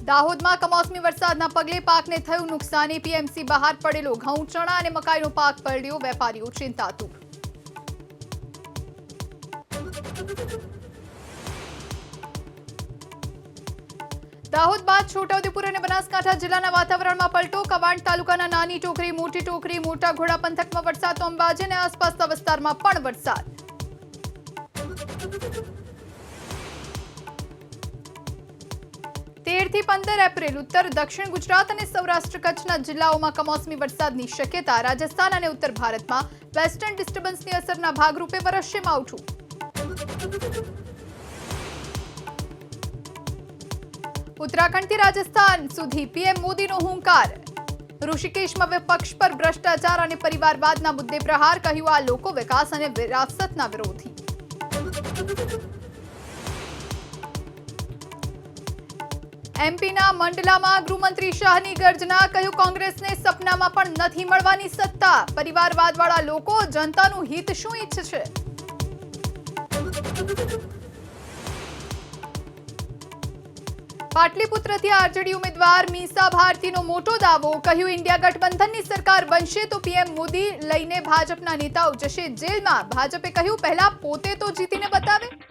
દાહોદમાં કમોસમી વરસાદના પગલે પાકને થયું નુકસાન. એપીએમસી બહાર પડેલો ઘઉં, ચણા અને મકાઈનો પાક પલળ્યો. વેપારીઓ ચિંતાતુર. દાહોદ બાદ છોટાઉદેપુર અને બનાસકાંઠા જિલ્લાના વાતાવરણમાં પલટો. કવાંટ તાલુકાના નાની ટોકરી, મોટી ટોકરી, મોટા ઘોડા પંથકમાં વરસાદ તો અંબાજી અને આસપાસના વિસ્તારમાં પણ વરસાદ. 13 થી 15 એપ્રિલ ઉત્તર દક્ષિણ ગુજરાત અને સૌરાષ્ટ્ર કચ્છના જિલ્લાઓમાં કમોસમી વરસાદની શક્યતા. રાજસ્થાન અને ઉત્તર ભારતમાં વેસ્ટર્ન ડિસ્ટર્બન્સની અસરના ભાગરૂપે વરસશે માવઠું. ઉત્તરાખંડથી રાજસ્થાન સુધી પીએમ મોદીનો હુંકાર. ઋષિકેશમાં વિપક્ષ પર ભ્રષ્ટાચાર અને પરિવારવાદના મુદ્દે પ્રહાર. કહ્યું, આ લોકો વિકાસ અને વિરાસતના વિરોધી. એમપીના મંડલામાં ગૃહમંત્રી શાહની ગર્જના. કહ્યું, કોંગ્રેસને સપનામાં પણ નથી મળવાની સત્તા. પરિવારવાદવાળા લોકો જનતાનું હિત શું ઈચ્છે છે? પાટલીપુત્રથી આરજેડી ઉમેદવાર મીસા ભારતીનો મોટો દાવો. કહ્યું, ઇન્ડિયા ગઠબંધનની સરકાર બનશે તો પીએમ મોદી લઈને ભાજપના નેતાઓ જશે જેલમાં. ભાજપે કહ્યું, પહેલા પોતે તો જીતીને બતાવે.